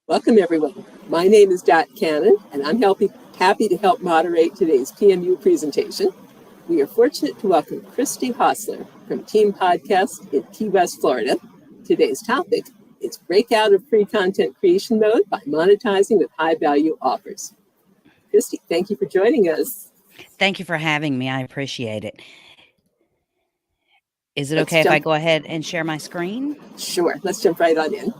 Welcome, everyone. My name is Dot Cannon, and I'm happy to help moderate today's PMU presentation. We are fortunate to welcome Christy Hostler from Team Podcast in Key West, Florida. Today's topic is Break Out of Free Content Creation Mode by Monetizing with High-Value Offers. Christy, thank you for joining us. Thank you for having me. I appreciate it. Is it okay if I go ahead and share my screen? Sure. Let's jump right on in.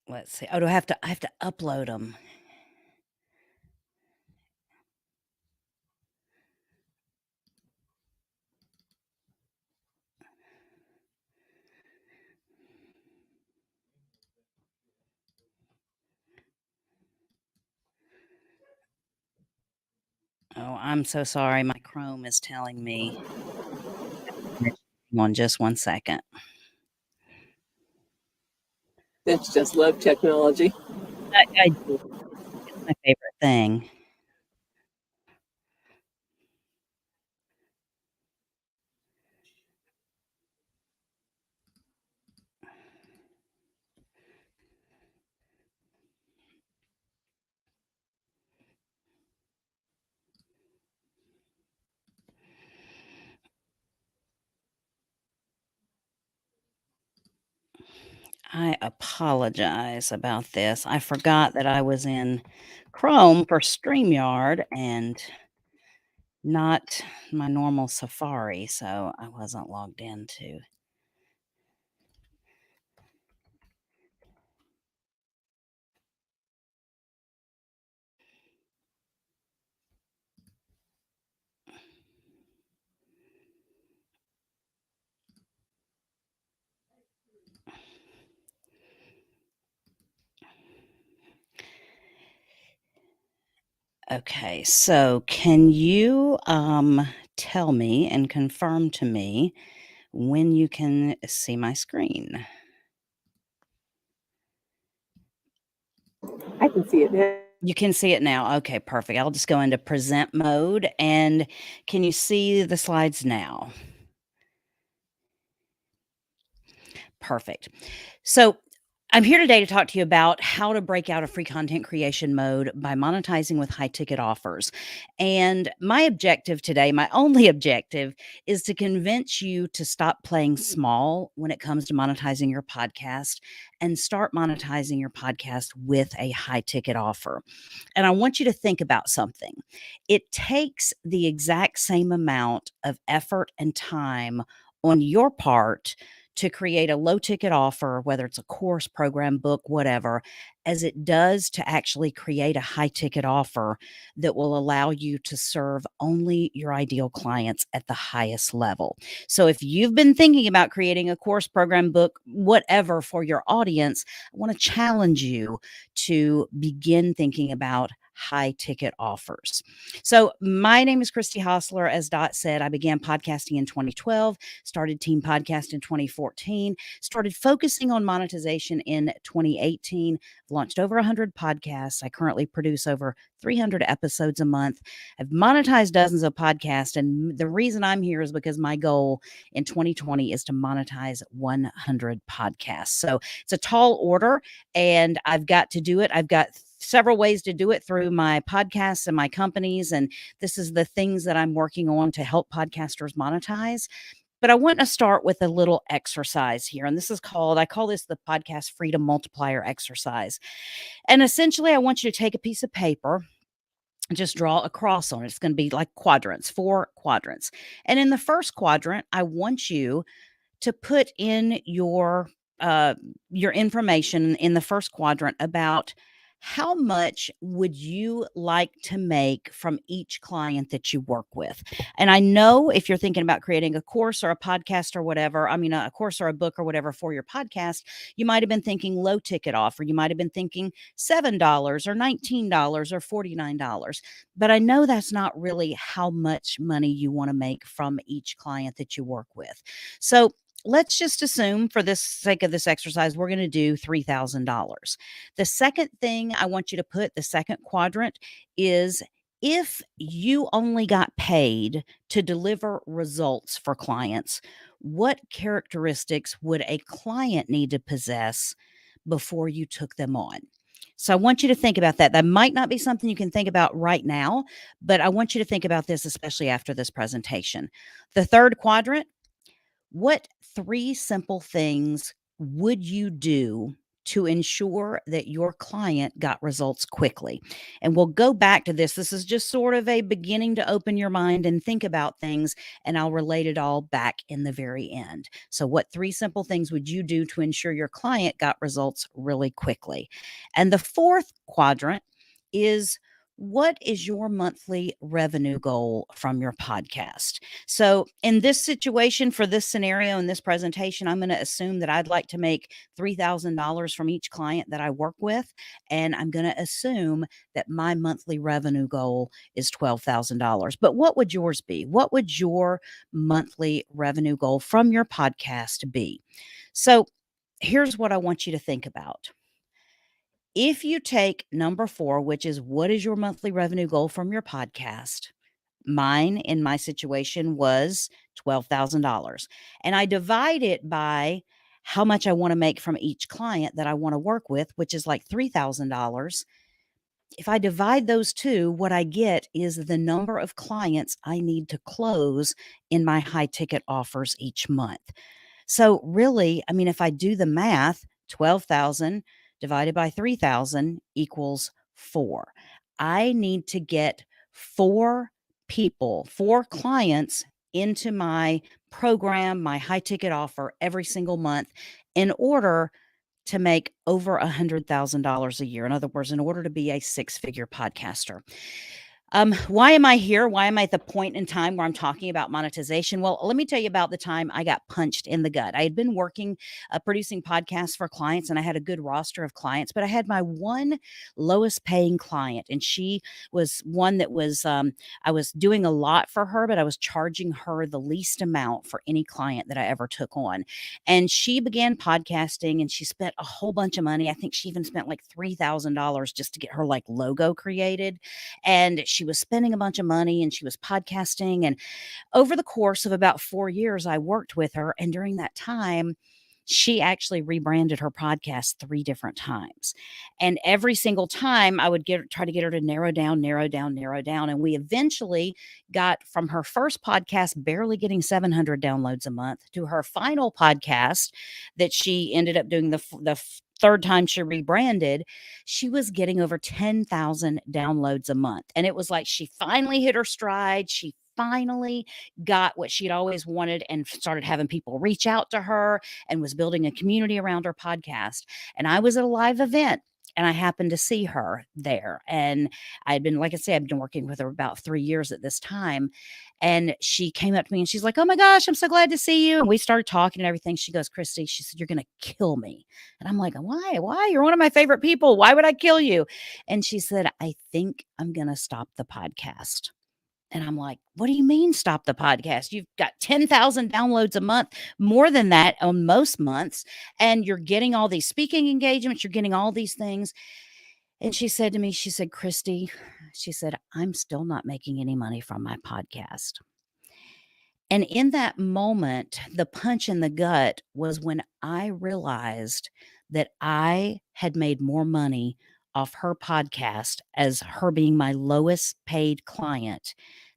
Let's see. Oh, do I have to upload them? Oh, I'm so sorry. My Chrome is telling me. Hang on just one second. Don't you just love technology? I do. It's my favorite thing. I apologize about this. I forgot that I was in Chrome for StreamYard and not my normal Safari, so I wasn't logged into. Okay, so can you tell me and confirm to me when you can see my screen? I can see it now. You can see it now. Okay, perfect. I'll just go into present mode. And can you see the slides now? Perfect. So I'm here today to talk to you about how to break out of free content creation mode by monetizing with high ticket offers. And my objective today, my only objective, is to convince you to stop playing small when it comes to monetizing your podcast and start monetizing your podcast with a high ticket offer. And I want you to think about something. It takes the exact same amount of effort and time on your part to create a low ticket offer, whether it's a course, program, book, whatever, as it does to actually create a high ticket offer that will allow you to serve only your ideal clients at the highest level. So if you've been thinking about creating a course, program, book, whatever for your audience, I want to challenge you to begin thinking about high ticket offers. So my name is Christy Hostler. As Dot said, I began podcasting in 2012, started Team Podcast in 2014, started focusing on monetization in 2018, launched over 100 podcasts. I currently produce over 300 episodes a month. I've monetized dozens of podcasts. And the reason I'm here is because my goal in 2020 is to monetize 100 podcasts. So it's a tall order and I've got to do it. I've got several ways to do it through my podcasts and my companies. And this is the things that I'm working on to help podcasters monetize. But I want to start with a little exercise here. And this is I call this the podcast freedom multiplier exercise. And essentially, I want you to take a piece of paper and just draw a cross on it. It's going to be like quadrants, 4 quadrants. And in the first quadrant, I want you to put in your information in the first quadrant about how much would you like to make from each client that you work with. And I know if you're thinking about creating a course or a podcast or whatever, a course or a book or whatever for your podcast, you might have been thinking low ticket offer. You might have been thinking $7 or $19 or $49. But I know that's not really how much money you want to make from each client that you work with. So let's just assume for the sake of this exercise, we're going to do $3,000. The second thing I want you to put, the second quadrant, is If you only got paid to deliver results for clients, what characteristics would a client need to possess before you took them on? So I want you to think about that. That might not be something you can think about right now, but I want you to think about this, especially after this presentation. The third quadrant: what three simple things would you do to ensure that your client got results quickly? And we'll go back to this. This is just sort of a beginning to open your mind and think about things, and I'll relate it all back in the very end. So, what three simple things would you do to ensure your client got results really quickly? And the fourth quadrant is, what is your monthly revenue goal from your podcast? So, in this situation, for this scenario, in this presentation, I'm going to assume that I'd like to make $3,000 from each client that I work with. And I'm going to assume that my monthly revenue goal is $12,000. But what would yours be? What would your monthly revenue goal from your podcast be? So, here's what I want you to think about. If you take number 4, which is, what is your monthly revenue goal from your podcast? Mine, in my situation, was $12,000. And I divide it by how much I want to make from each client that I want to work with, which is like $3,000. If I divide those two, what I get is the number of clients I need to close in my high ticket offers each month. So really, I mean, if I do the math, 12,000 divided by 3,000 equals 4. I need to get 4 people, 4 clients into my program, my high ticket offer every single month in order to make over $100,000 a year. In other words, in order to be a 6-figure podcaster. Why am I here? Why am I at the point in time where I'm talking about monetization? Well, let me tell you about the time I got punched in the gut. I had been working, producing podcasts for clients, and I had a good roster of clients, but I had my one lowest paying client, and she was one that was, I was doing a lot for her, but I was charging her the least amount for any client that I ever took on. And she began podcasting, and she spent a whole bunch of money. I think she even spent like $3,000 just to get her like logo created. And she was spending a bunch of money, and she was podcasting. And over the course of about 4 years, I worked with her. And during that time, she actually rebranded her podcast 3 different times. And every single time I would try to get her to narrow down, narrow down, narrow down. And we eventually got from her first podcast barely getting 700 downloads a month to her final podcast that she ended up doing the third time she rebranded. She was getting over 10,000 downloads a month. And it was like she finally hit her stride. She finally got what she'd always wanted and started having people reach out to her and was building a community around her podcast. And I was at a live event, and I happened to see her there. And I'd been, like I said, I've been working with her about 3 years at this time. And she came up to me and she's like, "Oh my gosh, I'm so glad to see you." And we started talking and everything. She goes, "Christy," she said, "you're going to kill me." And I'm like, "Why? Why? You're one of my favorite people. Why would I kill you?" And she said, "I think I'm going to stop the podcast." And I'm like, "What do you mean stop the podcast? You've got 10,000 downloads a month, more than that on most months, and you're getting all these speaking engagements, you're getting all these things." And she said to me, she said, "Christy," she said, "I'm still not making any money from my podcast." And in that moment, the punch in the gut was when I realized that I had made more money off her podcast as her being my lowest paid client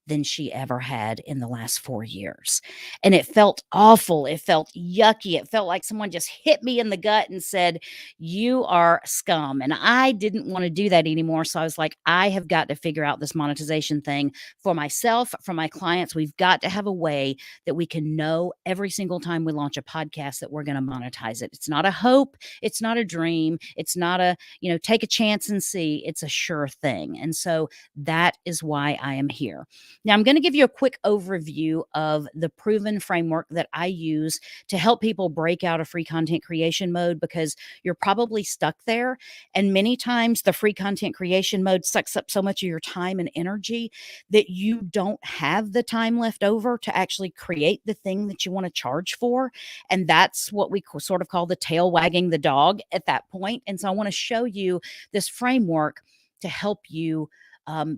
than she ever had in the last 4 years. And it felt awful. It felt yucky. It felt like someone just hit me in the gut and said, "You are scum." And I didn't want to do that anymore. So I was like, I have got to figure out this monetization thing for myself, for my clients. We've got to have a way that we can know every single time we launch a podcast that we're going to monetize it. It's not a hope. It's not a dream. It's not a, take a chance and see. It's a sure thing. And so that is why I am here. Now, I'm going to give you a quick overview of the proven framework that I use to help people break out of free content creation mode, because you're probably stuck there. And many times the free content creation mode sucks up so much of your time and energy that you don't have the time left over to actually create the thing that you want to charge for. And that's what we sort of call the tail wagging the dog at that point. And so I want to show you this framework to help you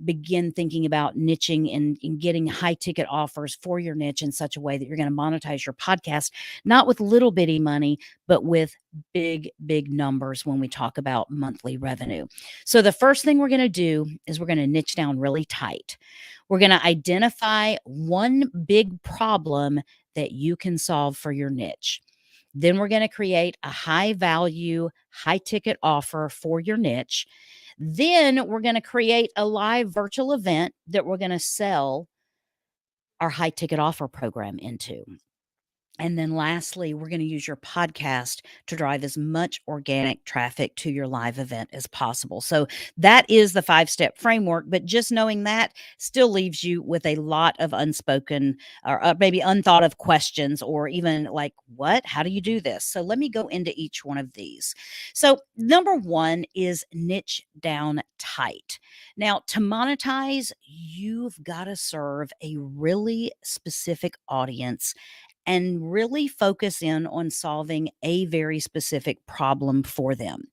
begin thinking about niching and getting high ticket offers for your niche in such a way that you're going to monetize your podcast, not with little bitty money, but with big, big numbers when we talk about monthly revenue. So the first thing we're going to do is we're going to niche down really tight. We're going to identify one big problem that you can solve for your niche. Then we're going to create a high value, high ticket offer for your niche. Then we're going to create a live virtual event that we're going to sell our high ticket offer program into. And then lastly, we're going to use your podcast to drive as much organic traffic to your live event as possible. So that is the 5-step framework, but just knowing that still leaves you with a lot of unspoken or maybe unthought of questions, or even like, what? How do you do this? So let me go into each one of these. So number one is niche down tight. Now, to monetize, you've got to serve a really specific audience and really focus in on solving a very specific problem for them.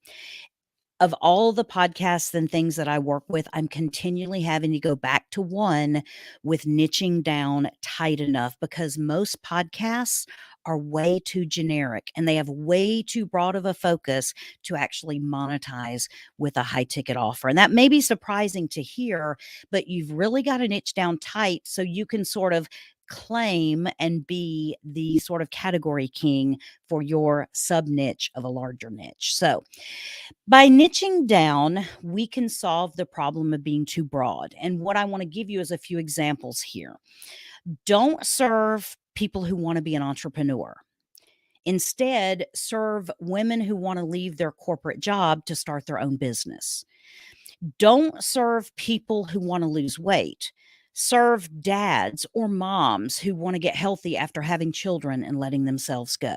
Of all the podcasts and things that I work with, I'm continually having to go back to one with niching down tight enough, because most podcasts are way too generic and they have way too broad of a focus to actually monetize with a high ticket offer. And that may be surprising to hear, but you've really got to niche down tight so you can sort of claim and be the sort of category king for your sub niche of a larger niche. So by niching down, we can solve the problem of being too broad. And what I want to give you is a few examples here. Don't serve people who want to be an entrepreneur. Instead, serve women who want to leave their corporate job to start their own business. Don't serve people who want to lose weight. Serve dads or moms who want to get healthy after having children and letting themselves go.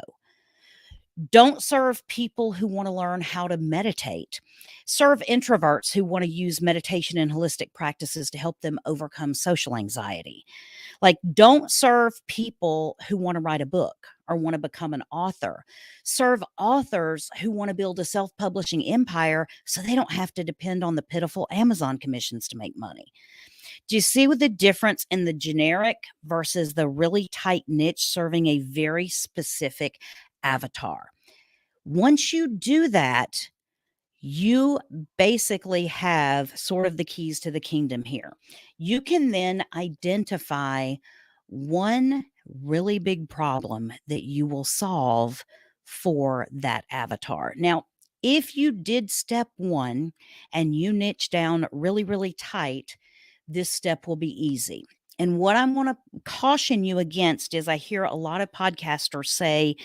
Don't serve people who want to learn how to meditate. Serve introverts who want to use meditation and holistic practices to help them overcome social anxiety. Like, don't serve people who want to write a book or want to become an author. Serve authors who want to build a self publishing empire so they don't have to depend on the pitiful Amazon commissions to make money. Do you see what the difference in the generic versus the really tight niche serving a very specific avatar? Once you do that, you basically have sort of the keys to the kingdom here. You can then identify one really big problem that you will solve for that avatar. Now, if you did step one and you niche down really, really tight, this step will be easy. And what I want to caution you against is I hear a lot of podcasters say,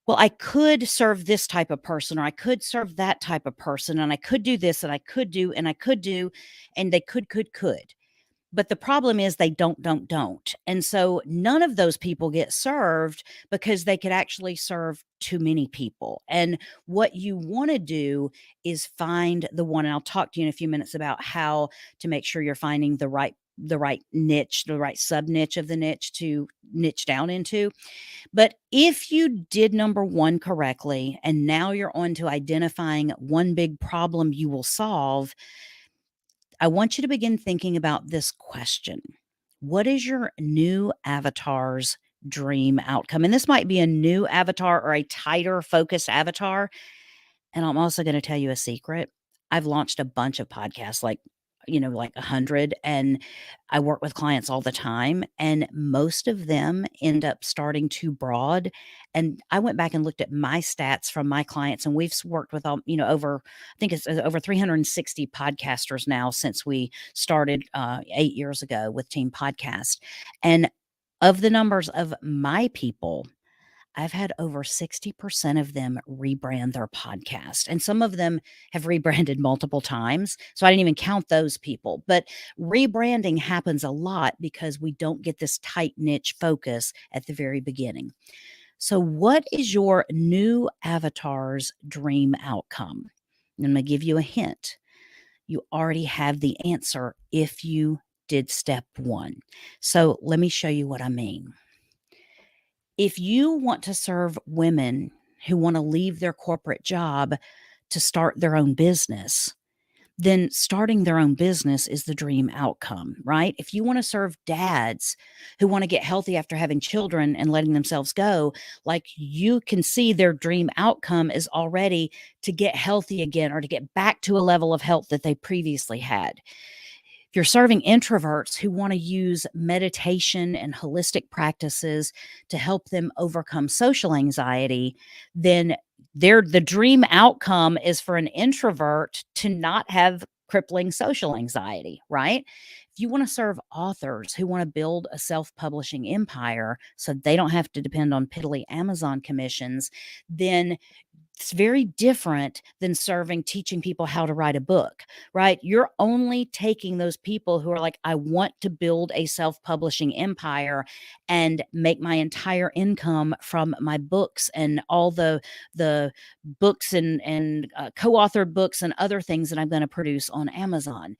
well, I could serve this type of person, or I could serve that type of person, and I could do this, and I could do, and I could do, and they could. But the problem is they don't. And so none of those people get served because they could actually serve too many people. And what you want to do is find the one, and I'll talk to you in a few minutes about how to make sure you're finding the right niche, the right sub niche of the niche to niche down into. But if you did number one correctly, and now you're on to identifying one big problem you will solve, I want you to begin thinking about this question. What is your new avatar's dream outcome? And this might be a new avatar or a tighter focused avatar. And I'm also going to tell you a secret. I've launched a bunch of podcasts, like 100, and I work with clients all the time, and most of them end up starting too broad. And I went back and looked at my stats from my clients, and we've worked with over, I think it's over 360 podcasters now since we started 8 years ago with Team Podcast. And of the numbers of my people, I've had over 60% of them rebrand their podcast, and some of them have rebranded multiple times. So I didn't even count those people. But rebranding happens a lot because we don't get this tight niche focus at the very beginning. So, what is your new avatar's dream outcome? I'm going to give you a hint. You already have the answer if you did step one. So, let me show you what I mean. If you want to serve women who want to leave their corporate job to start their own business, then starting their own business is the dream outcome, right? If you want to serve dads who want to get healthy after having children and letting themselves go, like you can see their dream outcome is already to get healthy again or to get back to a level of health that they previously had. If you're serving introverts who want to use meditation and holistic practices to help them overcome social anxiety, then the dream outcome is for an introvert to not have crippling social anxiety, right? If you want to serve authors who want to build a self-publishing empire so they don't have to depend on piddly Amazon commissions, then it's very different than teaching people how to write a book, right? You're only taking those people who are like, I want to build a self-publishing empire and make my entire income from my books and all the books and co-authored books and other things that I'm going to produce on Amazon.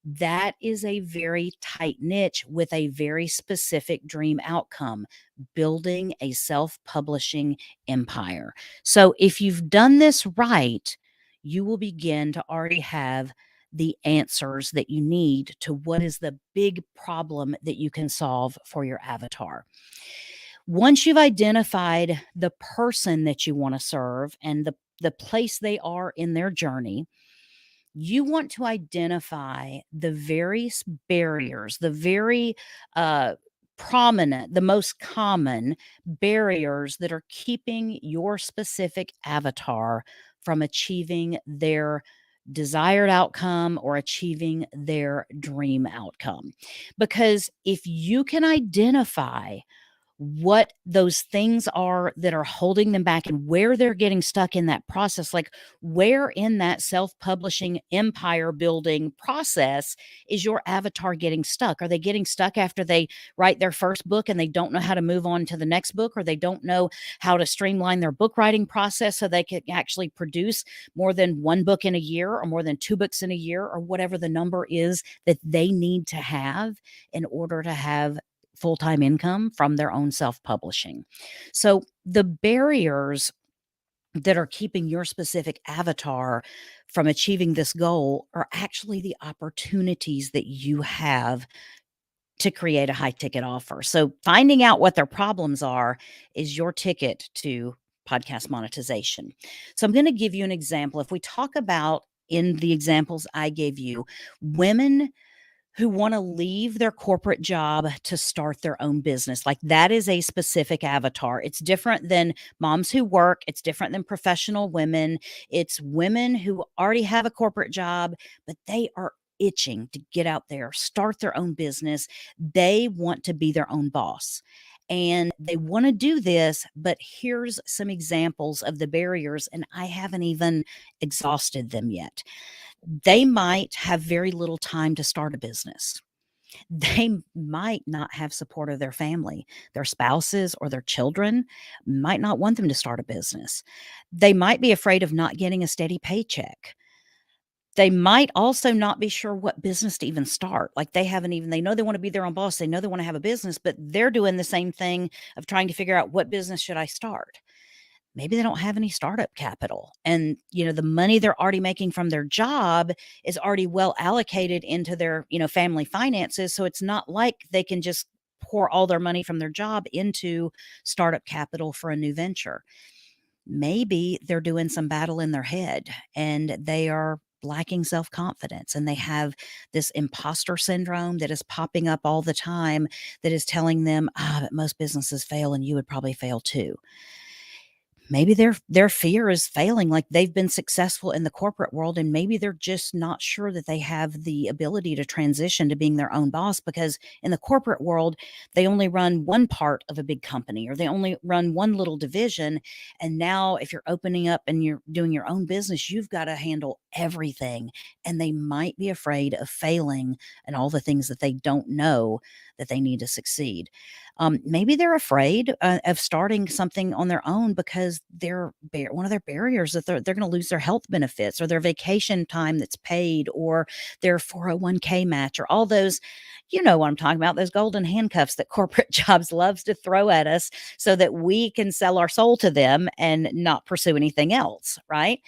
That is a very tight niche with a very specific dream outcome, building a self-publishing empire. So if you've done this right, you will begin to already have the answers that you need to what is the big problem that you can solve for your avatar. Once you've identified the person that you want to serve and the place they are in their journey, you want to identify the various barriers, the very prominent, the most common barriers that are keeping your specific avatar from achieving their desired outcome or achieving their dream outcome. Because if you can identify what those things are that are holding them back and where they're getting stuck in that process. Like, where in that self publishing empire building process is your avatar getting stuck? Are they getting stuck after they write their first book and they don't know how to move on to the next book, or they don't know how to streamline their book writing process so they can actually produce more than one book in a year or more than two books in a year, or whatever the number is that they need to have in order to have full-time income from their own self-publishing? So the barriers that are keeping your specific avatar from achieving this goal are actually the opportunities that you have to create a high ticket offer. So finding out what their problems are is your ticket to podcast monetization. So I'm going to give you an example. If we talk about, in the examples I gave you, women who want to leave their corporate job to start their own business. Like, that is a specific avatar. It's different than moms who work. It's different than professional women. It's women who already have a corporate job, but they are itching to get out there, start their own business. They want to be their own boss. And they want to do this, but here's some examples of the barriers, and I haven't even exhausted them yet. They might have very little time to start a business. They might not have support of their family. Their spouses or their children might not want them to start a business. They might be afraid of not getting a steady paycheck. They might also not be sure what business to even start. Like, they know they want to be their own boss. They know they want to have a business, but they're doing the same thing of trying to figure out what business should I start. Maybe they don't have any startup capital, and the money they're already making from their job is already well allocated into their family finances, so it's not like they can just pour all their money from their job into startup capital for a new venture. Maybe they're doing some battle in their head and they are lacking self-confidence, and they have this imposter syndrome that is popping up all the time that is telling them, but most businesses fail and you would probably fail too. Maybe their fear is failing. Like, they've been successful in the corporate world, and maybe they're just not sure that they have the ability to transition to being their own boss, because in the corporate world, they only run one part of a big company, or they only run one little division. And now if you're opening up and you're doing your own business, you've got to handle everything. And they might be afraid of failing and all the things that they don't know that they need to succeed. Maybe they're afraid of starting something on their own because one of their barriers that they're going to lose their health benefits or their vacation time that's paid or their 401k match or all those You know what I'm talking about, those golden handcuffs that corporate jobs loves to throw at us so that we can sell our soul to them and not pursue anything else, right?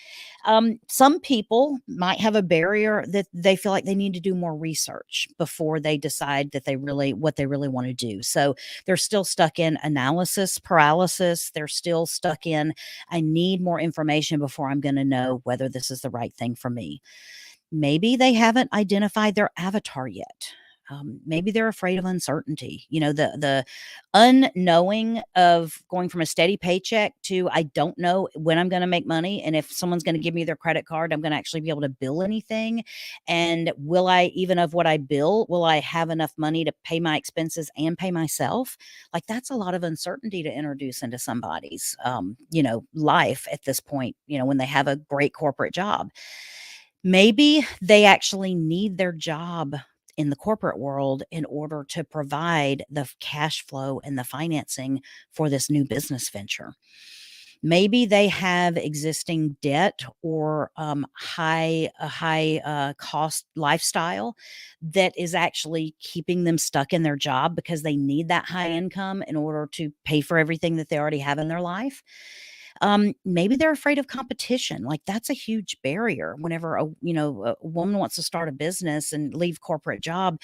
Some people might have a barrier that they feel like they need to do more research before they decide that what they really want to do. So they're still stuck in analysis paralysis. They're still stuck in, I need more information before I'm going to know whether this is the right thing for me. Maybe they haven't identified their avatar yet. Maybe they're afraid of uncertainty. The unknowing of going from a steady paycheck to, I don't know when I'm going to make money, and if someone's going to give me their credit card, I'm going to actually be able to bill anything. And will I, even of what I bill, will I have enough money to pay my expenses and pay myself? Like, that's a lot of uncertainty to introduce into somebody's, life at this point. When they have a great corporate job. Maybe they actually need their job in the corporate world in order to provide the cash flow and the financing for this new business venture. Maybe they have existing debt or a high cost lifestyle that is actually keeping them stuck in their job because they need that high income in order to pay for everything that they already have in their life. Maybe they're afraid of competition. Like, that's a huge barrier whenever a woman wants to start a business and leave corporate job.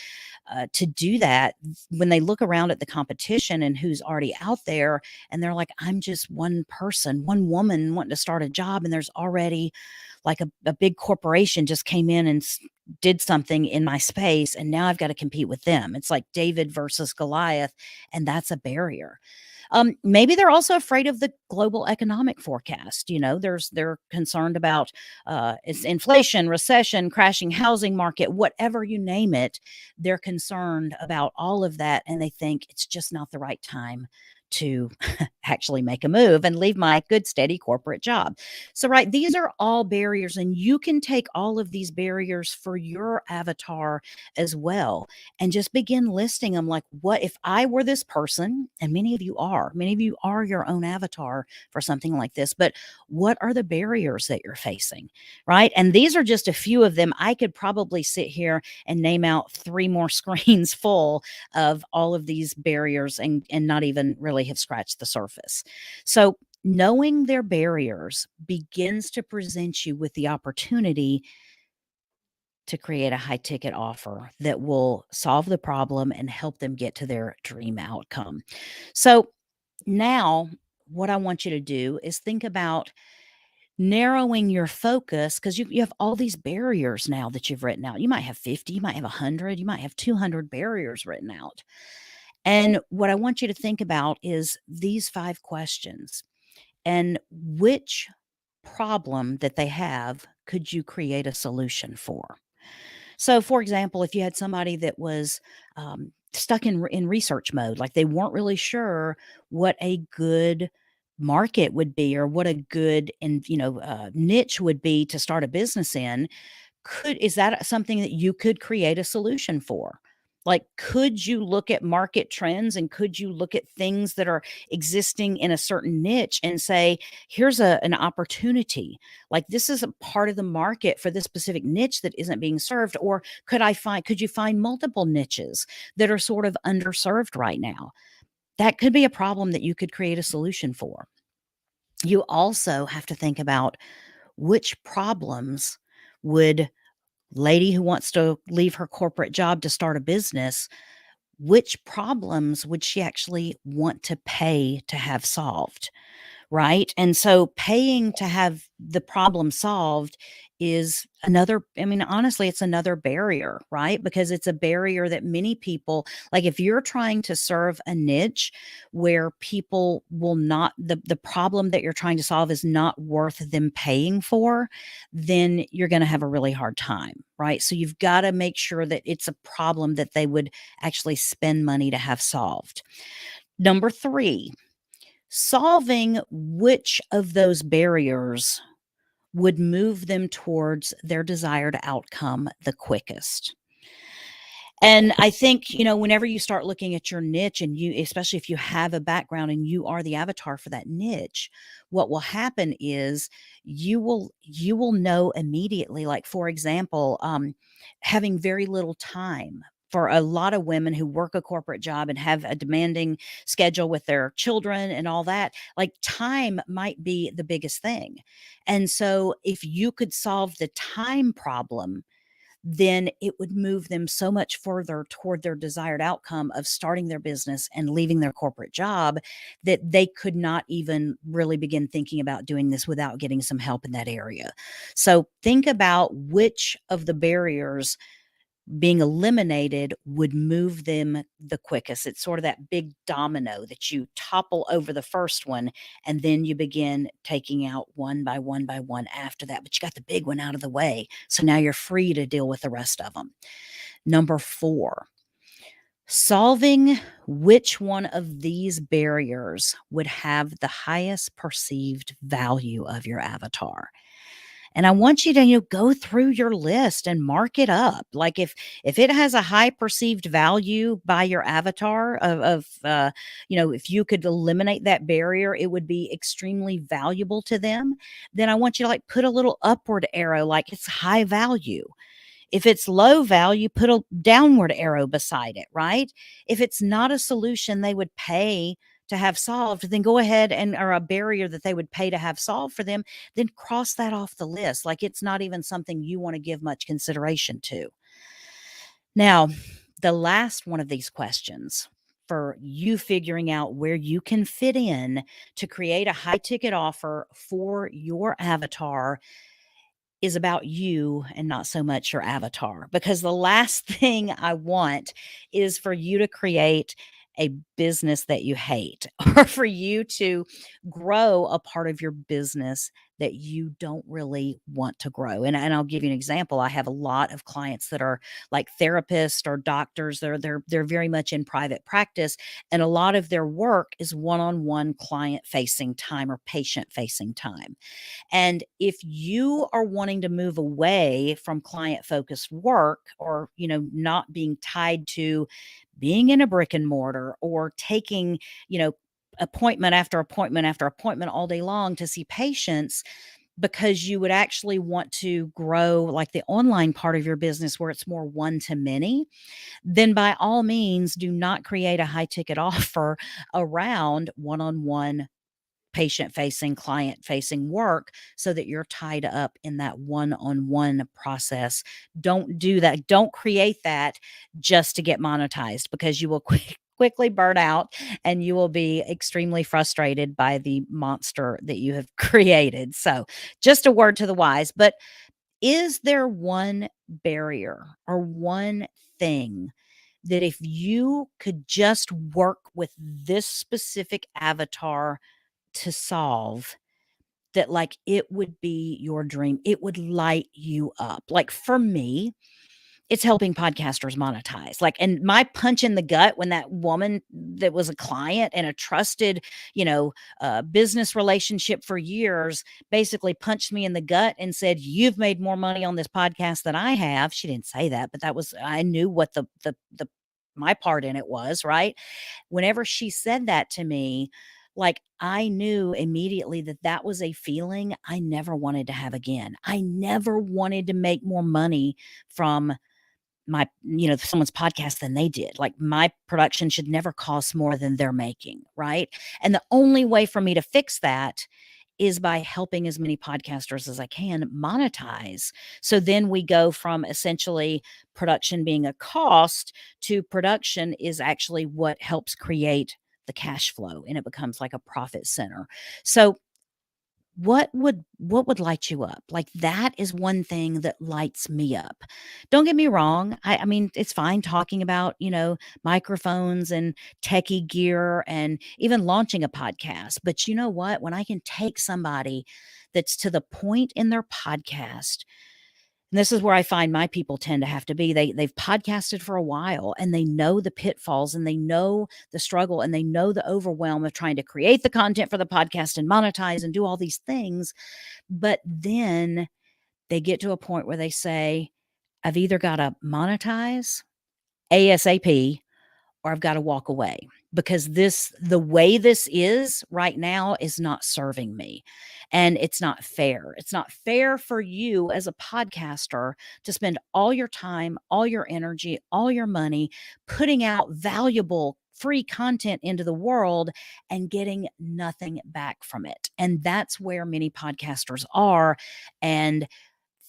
To do that, when they look around at the competition and who's already out there, and they're like, I'm just one person, one woman wanting to start a job, and there's already like a big corporation just came in and did something in my space, and now I've got to compete with them. It's like David versus Goliath, and that's a barrier. Maybe they're also afraid of the global economic forecast. They're concerned about it's inflation, recession, crashing housing market, whatever you name it. They're concerned about all of that, and they think it's just not the right time to actually make a move and leave my good, steady corporate job. So, right, these are all barriers, and you can take all of these barriers for your avatar as well and just begin listing them. Like, what if I were this person? And many of you are your own avatar for something like this, but what are the barriers that you're facing, right? And these are just a few of them. I could probably sit here and name out 3 more screens full of all of these barriers and not even really have scratched the surface. So knowing their barriers begins to present you with the opportunity to create a high ticket offer that will solve the problem and help them get to their dream outcome. So now what I want you to do is think about narrowing your focus, because you have all these barriers now that you've written out. You might have 50, you might have 100, you might have 200 barriers written out. And what I want you to think about is these 5 questions, and which problem that they have could you create a solution for? So, for example, if you had somebody that was stuck in research mode, like they weren't really sure what a good market would be or what a good niche would be to start a business in, is that something that you could create a solution for? Like, could you look at market trends and could you look at things that are existing in a certain niche and say, here's an opportunity? Like, this is a part of the market for this specific niche that isn't being served. Or could you find multiple niches that are sort of underserved right now? That could be a problem that you could create a solution for. You also have to think about which problems would lady who wants to leave her corporate job to start a business, which problems would she actually want to pay to have solved? Right? And so paying to have the problem solved is another, I mean, honestly, it's another barrier, right? Because it's a barrier that many people, like if you're trying to serve a niche where people will not, the problem that you're trying to solve is not worth them paying for, then you're going to have a really hard time, right? So you've got to make sure that it's a problem that they would actually spend money to have solved. Number 3, solving which of those barriers would move them towards their desired outcome the quickest. And I think, whenever you start looking at your niche, and especially if you have a background and you are the avatar for that niche, what will happen is you will know immediately. Like, for example, having very little time for a lot of women who work a corporate job and have a demanding schedule with their children and all that, like time might be the biggest thing. And so if you could solve the time problem, then it would move them so much further toward their desired outcome of starting their business and leaving their corporate job that they could not even really begin thinking about doing this without getting some help in that area. So think about which of the barriers being eliminated would move them the quickest. It's sort of that big domino that you topple over the first one, and then you begin taking out one by one by one after that. But you got the big one out of the way. So now you're free to deal with the rest of them. Number 4, solving which one of these barriers would have the highest perceived value of your avatar. And I want you to, go through your list and mark it up. Like if it has a high perceived value by your avatar if you could eliminate that barrier, it would be extremely valuable to them. Then I want you to like put a little upward arrow, like it's high value. If it's low value, put a downward arrow beside it, right? If it's not a solution they would pay to have solved, then go ahead and or a barrier that they would pay to have solved for them, then cross that off the list. Like it's not even something you want to give much consideration to. Now, the last one of these questions for you figuring out where you can fit in to create a high ticket offer for your avatar is about you and not so much your avatar. Because the last thing I want is for you to create a business that you hate or for you to grow a part of your business that you don't really want to grow. And I'll give you an example. I have a lot of clients that are like therapists or doctors. They're very much in private practice, and a lot of their work is one-on-one client facing time or patient facing time. And if you are wanting to move away from client focused work or, not being tied to being in a brick and mortar or taking, appointment after appointment after appointment all day long to see patients, because you would actually want to grow like the online part of your business where it's more one to many, then by all means do not create a high ticket offer around one-on-one patient facing, client facing work so that you're tied up in that one-on-one process. Don't do that. Don't create that just to get monetized, because you will quickly burn out and you will be extremely frustrated by the monster that you have created. So, just a word to the wise. But is there one barrier or one thing that if you could just work with this specific avatar to solve, that like it would be your dream, it would light you up? Like for me, it's helping podcasters monetize. Like, and my punch in the gut when that woman that was a client and a trusted, business relationship for years basically punched me in the gut and said, "You've made more money on this podcast than I have." She didn't say that, but I knew what the my part in it was, right? Whenever she said that to me, like I knew immediately that that was a feeling I never wanted to have again. I never wanted to make more money from someone's podcast than they did. Like my production should never cost more than they're making, right? And the only way for me to fix that is by helping as many podcasters as I can monetize. So then we go from essentially production being a cost to production is actually what helps create the cash flow, and it becomes like a profit center. So what would light you up? Like that is one thing that lights me up. Don't get me wrong. I mean, it's fine talking about, microphones and techie gear and even launching a podcast. But you know what? When I can take somebody that's to the point in their podcast, and this is where I find my people tend to have to be. They've podcasted for a while and they know the pitfalls and they know the struggle and they know the overwhelm of trying to create the content for the podcast and monetize and do all these things. But then they get to a point where they say, I've either got to monetize ASAP or I've got to walk away. because the way this is right now is not serving me, and it's not fair. It's not fair for you as a podcaster to spend all your time, all your energy, all your money putting out valuable free content into the world and getting nothing back from it. And that's where many podcasters are. And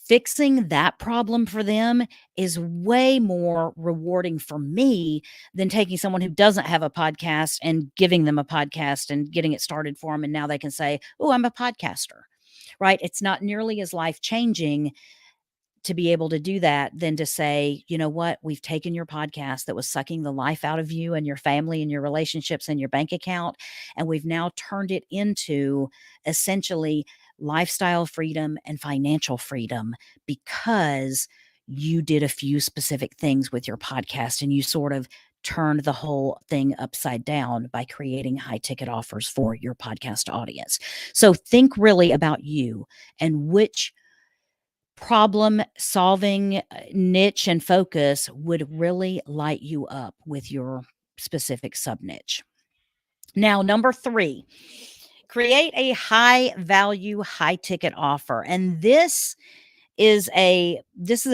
fixing that problem for them is way more rewarding for me than taking someone who doesn't have a podcast and giving them a podcast and getting it started for them. And now they can say, oh, I'm a podcaster, right? It's not nearly as life changing to be able to do that than to say, you know what, we've taken your podcast that was sucking the life out of you and your family and your relationships and your bank account, and we've now turned it into essentially lifestyle freedom and financial freedom because you did a few specific things with your podcast and you sort of turned the whole thing upside down by creating high ticket offers for your podcast audience. So think really about you and which problem solving niche and focus would really light you up with your specific sub niche. Now, number 3, create a high value, high ticket offer. And this is a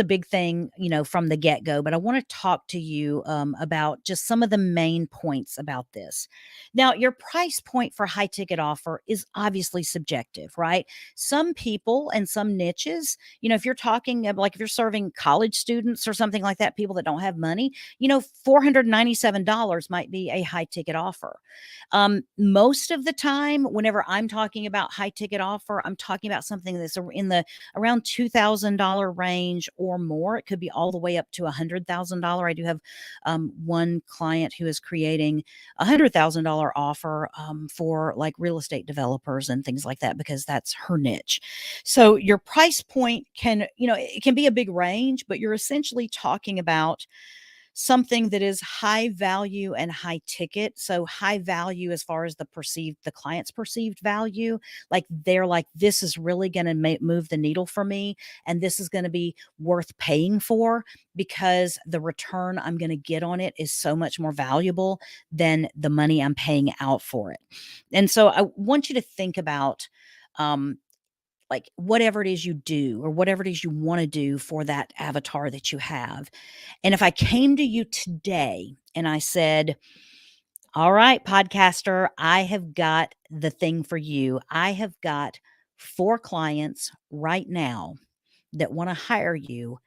big thing, from the get-go, but I want to talk to you about just some of the main points about this. Now, your price point for high ticket offer is obviously subjective, right? Some people and some niches, if you're talking like if you're serving college students or something like that, people that don't have money, $497 might be a high ticket offer. Most of the time, whenever I'm talking about high ticket offer, I'm talking about something that's in the around $2,000 range or more. It could be all the way up to $100,000. I do have one client who is creating $100,000 offer for like real estate developers and things like that because that's her niche. So your price point it can be a big range, but you're essentially talking about something that is high value and high ticket. So high value as far as the client's perceived value, like they're like, this is really going to move the needle for me. And this is going to be worth paying for because the return I'm going to get on it is so much more valuable than the money I'm paying out for it. And so I want you to think about, like whatever it is you do or whatever it is you want to do for that avatar that you have. And if I came to you today and I said, all right, podcaster, I have got the thing for you. I have got 4 clients right now that want to hire you,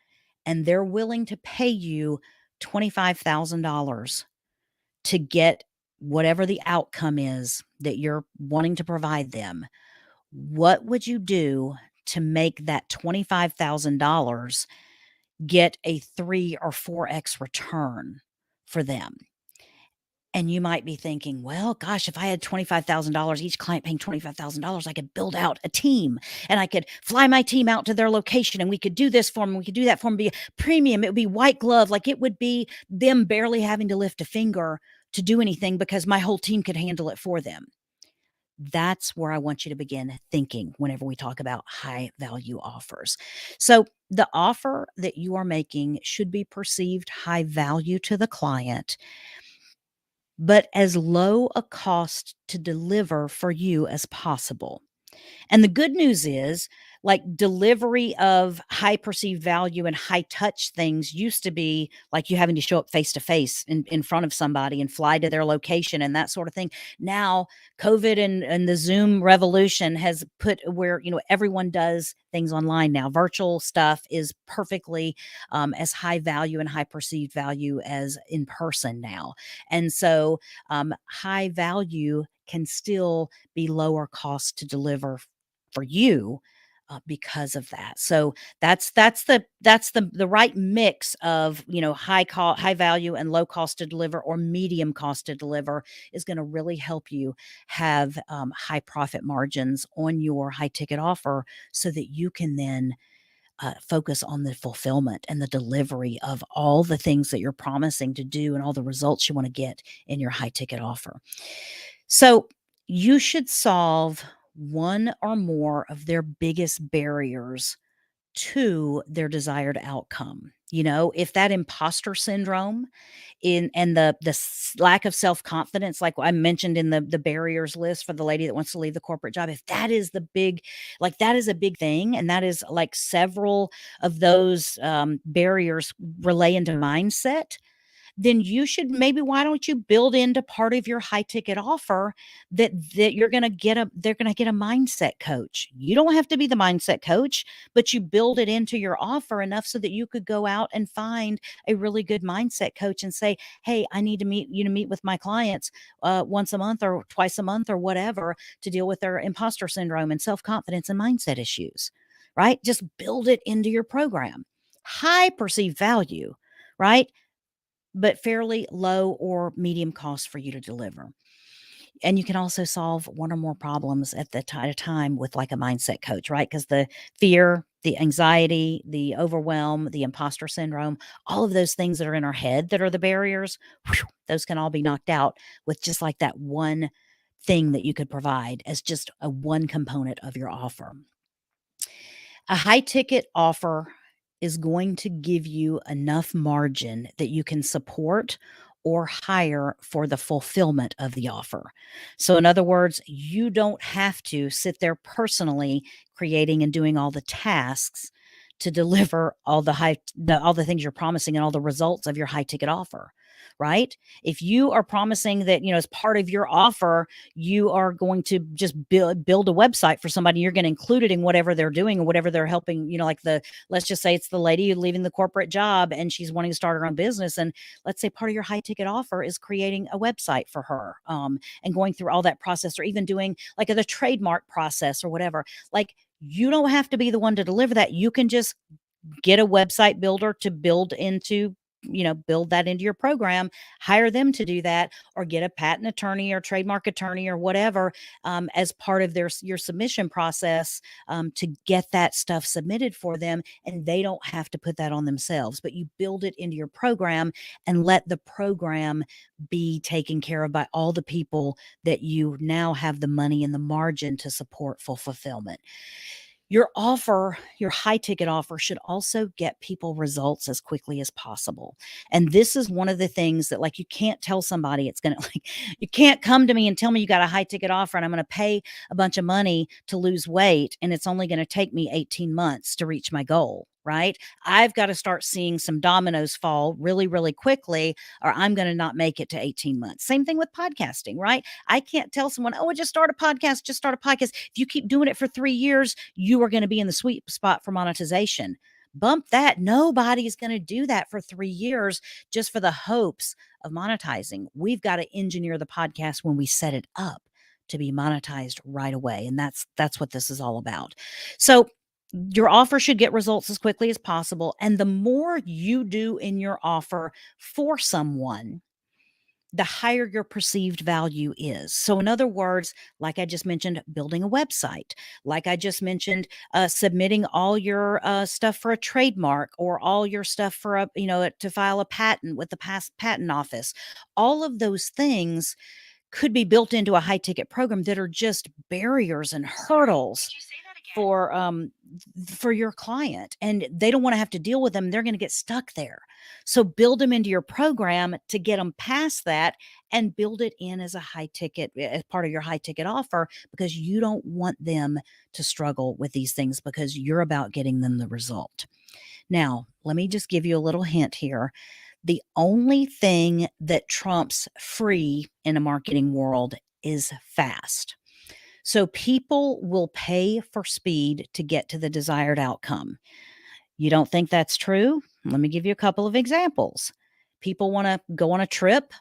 and they're willing to pay you $25,000 to get whatever the outcome is that you're wanting to provide them. What would you do to make that $25,000 get a 3 or 4x return for them? And you might be thinking, well, gosh, if I had $25,000, each client paying $25,000, I could build out a team and I could fly my team out to their location and we could do this for them. We could do that for them, be premium. It would be white glove. Like it would be them barely having to lift a finger to do anything because my whole team could handle it for them. That's where I want you to begin thinking whenever we talk about high value offers. So the offer that you are making should be perceived high value to the client, but as low a cost to deliver for you as possible. And the good news is, like delivery of high perceived value and high touch things used to be like you having to show up face to face in front of somebody and fly to their location and that sort of thing. Now, COVID and the Zoom revolution has put where, everyone does things online now. Virtual stuff is perfectly as high value and high perceived value as in person now. And so high value can still be lower cost to deliver for you because of that. So that's the right mix of high value and low cost to deliver or medium cost to deliver is going to really help you have high profit margins on your high ticket offer so that you can then focus on the fulfillment and the delivery of all the things that you're promising to do and all the results you want to get in your high ticket offer. So you should solve one or more of their biggest barriers to their desired outcome. If that imposter syndrome and the lack of self-confidence, like I mentioned in the barriers list for the lady that wants to leave the corporate job, if that is the big, like that is a big thing, and that is like several of those barriers relay into mindset, then you should maybe, why don't you build into part of your high ticket offer that you're going to get they're going to get a mindset coach. You don't have to be the mindset coach, but you build it into your offer enough so that you could go out and find a really good mindset coach and say, hey, I need to meet with my clients once a month or twice a month or whatever to deal with their imposter syndrome and self-confidence and mindset issues, right? Just build it into your program. High perceived value, right? But fairly low or medium cost for you to deliver. And you can also solve one or more problems at a time with like a mindset coach, right? Because the fear, the anxiety, the overwhelm, the imposter syndrome, all of those things that are in our head that are the barriers, those can all be knocked out with just like that one thing that you could provide as just a one component of your offer. A high ticket offer is going to give you enough margin that you can support or hire for the fulfillment of the offer. So, in other words, you don't have to sit there personally creating and doing all the tasks to deliver all all the things you're promising and all the results of your high ticket offer, right? If you are promising that, as part of your offer, you are going to just build a website for somebody, you're going to include it in whatever they're doing or whatever they're helping, like let's just say it's the lady leaving the corporate job and she's wanting to start her own business. And let's say part of your high ticket offer is creating a website for her, and going through all that process, or even doing like the trademark process or whatever. Like, you don't have to be the one to deliver that. You can just get a website builder to build that into your program, hire them to do that, or get a patent attorney or trademark attorney or whatever, as part of your submission process, to get that stuff submitted for them. And they don't have to put that on themselves, but you build it into your program and let the program be taken care of by all the people that you now have the money and the margin to support full fulfillment. Your offer, your high ticket offer, should also get people results as quickly as possible. And this is one of the things that, like, you can't tell somebody it's going to, like, you can't come to me and tell me you got a high ticket offer and I'm going to pay a bunch of money to lose weight and it's only going to take me 18 months to reach my goal, right? I've got to start seeing some dominoes fall really, really quickly, or I'm going to not make it to 18 months. Same thing with podcasting, right? I can't tell someone, oh, just start a podcast, just start a podcast. If you keep doing it for 3 years, you are going to be in the sweet spot for monetization. Bump that. Nobody's going to do that for 3 years just for the hopes of monetizing. We've got to engineer the podcast when we set it up to be monetized right away. And that's what this is all about. So your offer should get results as quickly as possible. And the more you do in your offer for someone, the higher your perceived value is. So, in other words, like I just mentioned, building a website, like I just mentioned, submitting all your stuff for a trademark, or all your stuff for to file a patent with the patent office. All of those things could be built into a high ticket program that are just barriers and hurdles for your client, and they don't want to have to deal with them. They're going to get stuck there. So build them into your program to get them past that, and build it in as a high ticket, as part of your high ticket offer, because you don't want them to struggle with these things, because you're about getting them the result. Now, let me just give you a little hint here. The only thing that trumps free in a marketing world is fast. So people will pay for speed to get to the desired outcome. You don't think that's true? Let me give you a couple of examples. People want to go on a trip.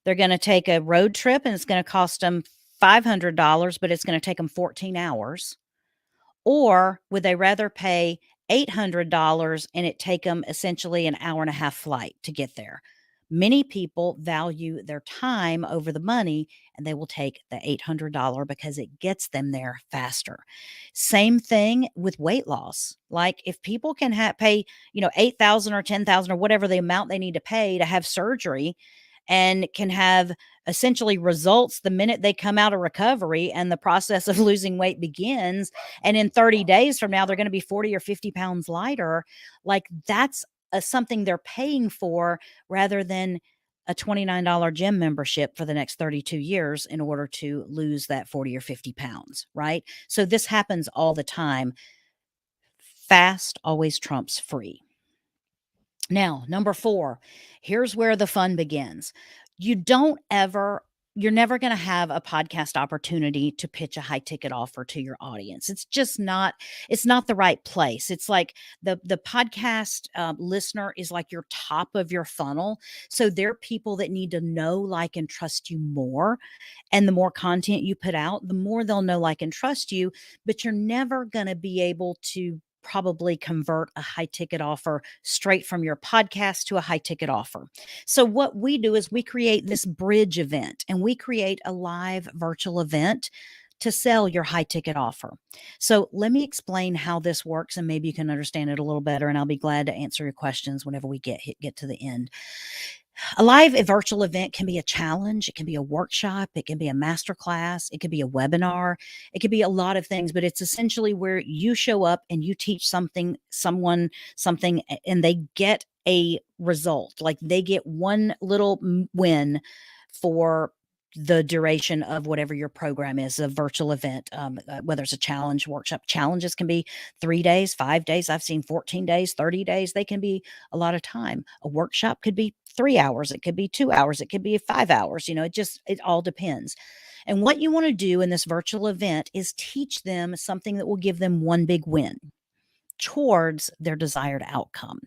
They're going to take a road trip and it's going to cost them $500, but it's going to take them 14 hours. Or would they rather pay $800 and it take them essentially an hour and a half flight to get there? Many people value their time over the money, and they will take the $800 because it gets them there faster. Same thing with weight loss. Like, if people can pay, $8,000 or $10,000 or whatever the amount they need to pay to have surgery, and can have essentially results the minute they come out of recovery and the process of losing weight begins. And in 30 days from now, they're going to be 40 or 50 pounds lighter. Like that's something they're paying for rather than a $29 gym membership for the next 32 years in order to lose that 40 or 50 pounds, right? So this happens all the time. Fast always trumps free. Now, number 4, here's where the fun begins. You're never going to have a podcast opportunity to pitch a high ticket offer to your audience. It's not the right place. It's like the podcast listener is like your top of your funnel. So they're people that need to know, like, and trust you more. And the more content you put out, the more they'll know, like, and trust you. But you're never going to be able to probably convert a high ticket offer straight from your podcast to a high ticket offer. So what we do is we create this bridge event, and we create a live virtual event to sell your high ticket offer. So let me explain how this works, and maybe you can understand it a little better, and I'll be glad to answer your questions whenever we get to the end. A virtual event can be a challenge. It can be a workshop. It can be a masterclass. It could be a webinar. It could be a lot of things, but it's essentially where you show up and you teach someone something, and they get a result. Like they get one little win for the duration of whatever your program is, a virtual event, whether it's a challenge, workshop. Challenges can be 3 days, 5 days. I've seen 14 days, 30 days. They can be a lot of time. A workshop could be 3 hours. It could be 2 hours. It could be 5 hours. It all depends. And what you want to do in this virtual event is teach them something that will give them one big win towards their desired outcome.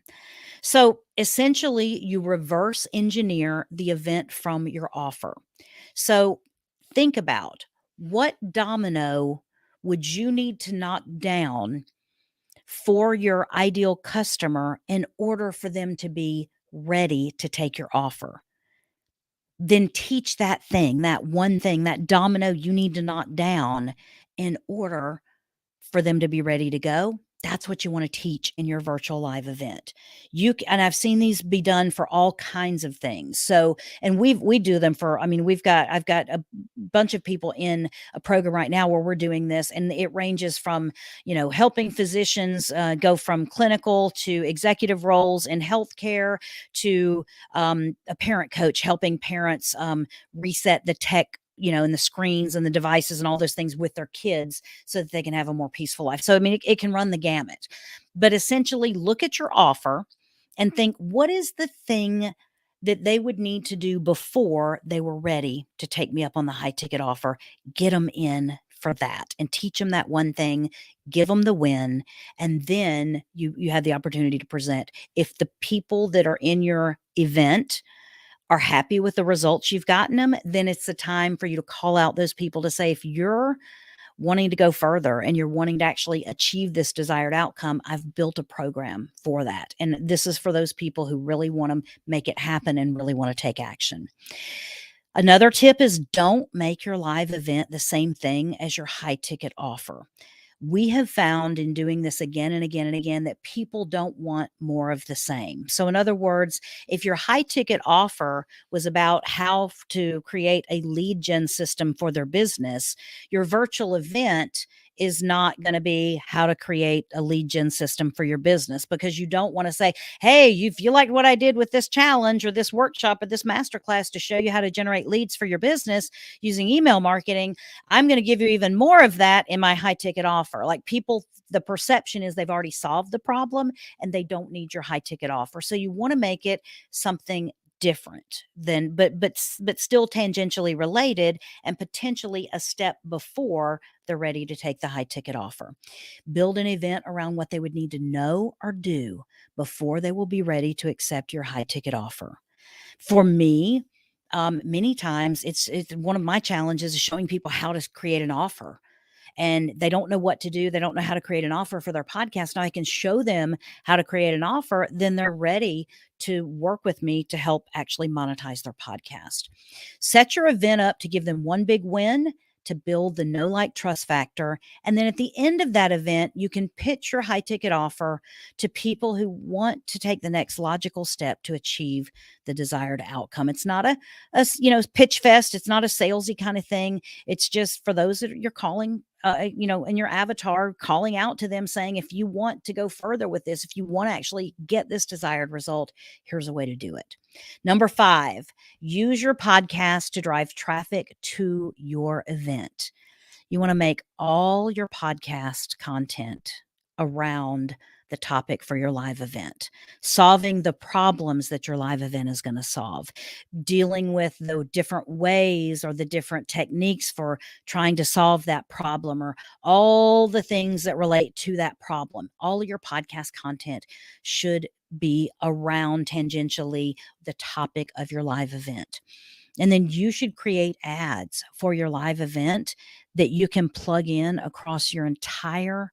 So essentially, you reverse engineer the event from your offer. So think about, what domino would you need to knock down for your ideal customer in order for them to be ready to take your offer? Then teach that thing, that one thing, that domino you need to knock down in order for them to be ready to go. That's what you want to teach in your virtual live event. And I've seen these be done for all kinds of things. So, and we do them for, I mean, I've got a bunch of people in a program right now where we're doing this, and it ranges from, helping physicians go from clinical to executive roles in healthcare to a parent coach helping parents reset the tech, and the screens and the devices and all those things with their kids so that they can have a more peaceful life. So, I mean, it can run the gamut. But essentially, look at your offer and think, what is the thing that they would need to do before they were ready to take me up on the high ticket offer? Get them in for that and teach them that one thing, give them the win, and then you have the opportunity to present. If the people that are in your event are happy with the results you've gotten them, then it's the time for you to call out those people to say, if you're wanting to go further and you're wanting to actually achieve this desired outcome, I've built a program for that. And this is for those people who really want to make it happen and really want to take action. Another tip is, don't make your live event the same thing as your high ticket offer. We have found in doing this again and again and again that people don't want more of the same. So in other words, if your high ticket offer was about how to create a lead gen system for their business, your virtual event is not going to be how to create a lead gen system for your business, because you don't want to say, hey, if you liked what I did with this challenge or this workshop or this masterclass to show you how to generate leads for your business using email marketing, I'm going to give you even more of that in my high ticket offer. Like, people, the perception is they've already solved the problem and they don't need your high ticket offer. So you want to make it something different than, but still tangentially related and potentially a step before they're ready to take the high ticket offer. Build an event around what they would need to know or do before they will be ready to accept your high ticket offer. For me, many times it's one of my challenges is showing people how to create an offer, and they don't know what to do. They don't know how to create an offer for their podcast. Now I can show them how to create an offer. Then they're ready to work with me to help actually monetize their podcast. Set your event up to give them one big win, to build the know, like, trust factor. And then at the end of that event, you can pitch your high ticket offer to people who want to take the next logical step to achieve the desired outcome. It's not a pitch fest. It's not a salesy kind of thing. It's just for those that you're calling, in your avatar, calling out to them saying, if you want to go further with this, if you want to actually get this desired result, here's a way to do it. Number 5, use your podcast to drive traffic to your event. You want to make all your podcast content around the topic for your live event, solving the problems that your live event is going to solve, dealing with the different ways or the different techniques for trying to solve that problem, or all the things that relate to that problem. All of your podcast content should be around tangentially the topic of your live event. And then you should create ads for your live event that you can plug in across your entire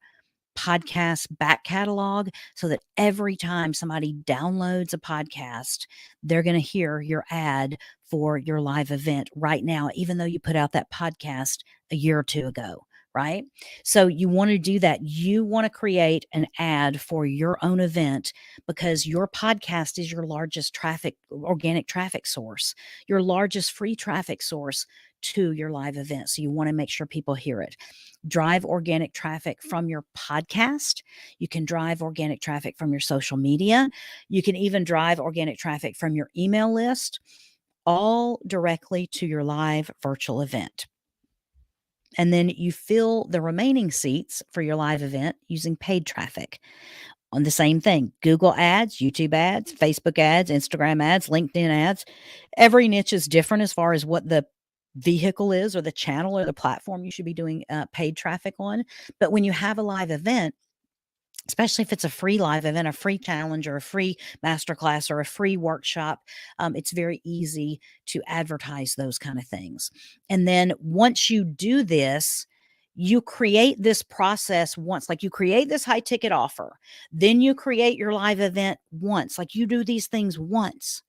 podcast back catalog, so that every time somebody downloads a podcast, they're going to hear your ad for your live event right now, even though you put out that podcast a year or two ago, right? So you want to do that. You want to create an ad for your own event, because your podcast is your largest organic traffic source, your largest free traffic source to your live event. So you want to make sure people hear it. Drive organic traffic from your podcast. You can drive organic traffic from your social media. You can even drive organic traffic from your email list, all directly to your live virtual event. And then you fill the remaining seats for your live event using paid traffic. On the same thing, Google ads, YouTube ads, Facebook ads, Instagram ads, LinkedIn ads. Every niche is different as far as what the vehicle is, or the channel or the platform you should be doing paid traffic on. But when you have a live event, especially if it's a free live event, a free challenge, or a free masterclass, or a free workshop, it's very easy to advertise those kind of things. And then once you do this, you create this process once, like you create this high ticket offer, then you create your live event once, like you do these things once,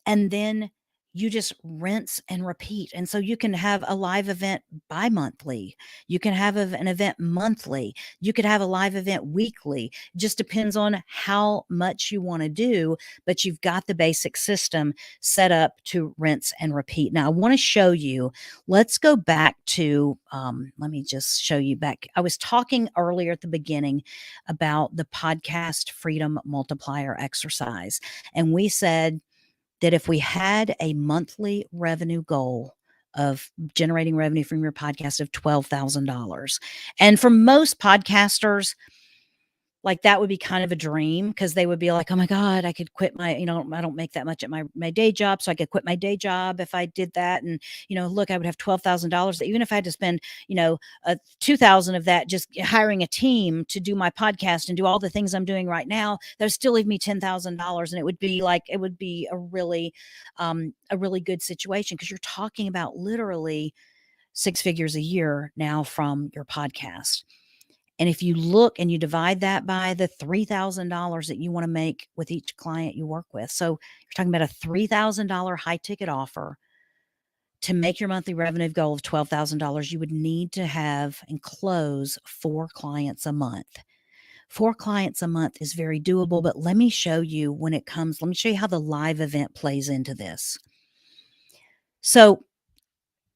and then you just rinse and repeat. And so you can have a live event bi-monthly. You can have an event monthly. You could have a live event weekly. It just depends on how much you want to do, but you've got the basic system set up to rinse and repeat. Now I want to show you, let's go back to, let me just show you back. I was talking earlier at the beginning about the podcast freedom multiplier exercise. And we said that if we had a monthly revenue goal of generating revenue from your podcast of $12,000, and for most podcasters, like that would be kind of a dream, because they would be like, oh my God, I could quit my, I don't make that much at my day job. So I could quit my day job if I did that. And, look, I would have $12,000, even if I had to spend, 2,000 of that just hiring a team to do my podcast and do all the things I'm doing right now, that would still leave me $10,000. And it would be a really good situation, because you're talking about literally 6 figures a year now from your podcast. And if you look and you divide that by the $3,000 that you want to make with each client you work with, so you're talking about a $3,000 high ticket offer. To make your monthly revenue goal of $12,000, you would need to have and close 4 clients a month. 4 clients a month is very doable, but let me show you how the live event plays into this. So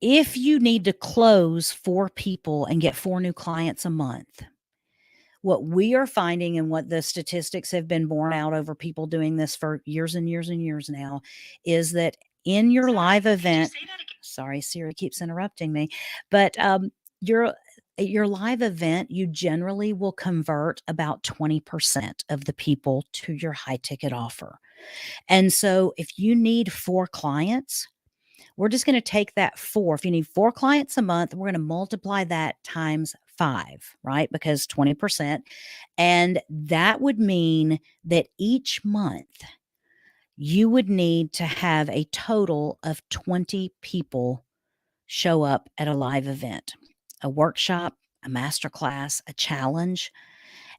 if you need to close 4 people and get 4 new clients a month, what we are finding, and what the statistics have been borne out over people doing this for years and years and years now, is that in your live event, sorry, Siri keeps interrupting me, but your live event, you generally will convert about 20% of the people to your high ticket offer. And so if you need 4 clients, we're just going to take that 4. If you need 4 clients a month, we're going to multiply that times 5, right? Because 20%. And that would mean that each month you would need to have a total of 20 people show up at a live event, a workshop, a masterclass, a challenge.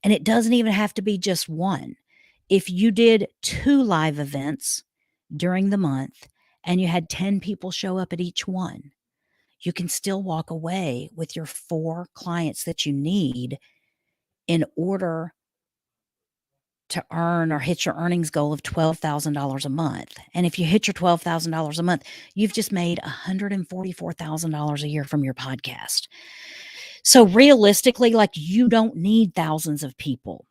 And it doesn't even have to be just one. If you did 2 live events during the month and you had 10 people show up at each one, you can still walk away with your 4 clients that you need in order to earn or hit your earnings goal of $12,000 a month. And if you hit your $12,000 a month, you've just made $144,000 a year from your podcast. So realistically, like, you don't need thousands of people.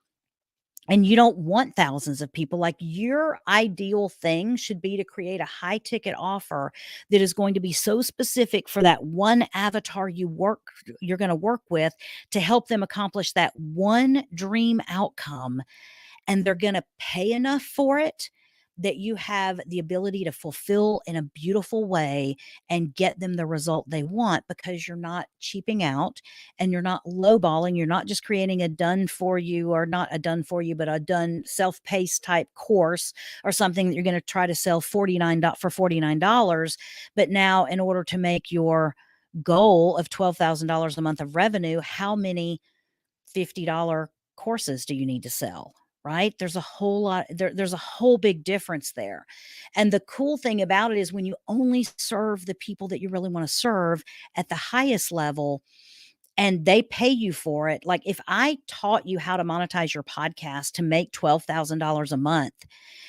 And you don't want thousands of people. Like, your ideal thing should be to create a high ticket offer that is going to be so specific for that one avatar you're going to work with, to help them accomplish that one dream outcome, and they're going to pay enough for it that you have the ability to fulfill in a beautiful way and get them the result they want, because you're not cheaping out and you're not lowballing. You're not just creating a done for you, or not a done for you, but a done self-paced type course or something that you're going to try to sell for $49. But now, in order to make your goal of $12,000 a month of revenue, how many $50 courses do you need to sell? Right? There's a whole lot there's a whole big difference there. And the cool thing about it is, when you only serve the people that you really want to serve at the highest level, and they pay you for it. Like, if I taught you how to monetize your podcast to make $12,000 a month,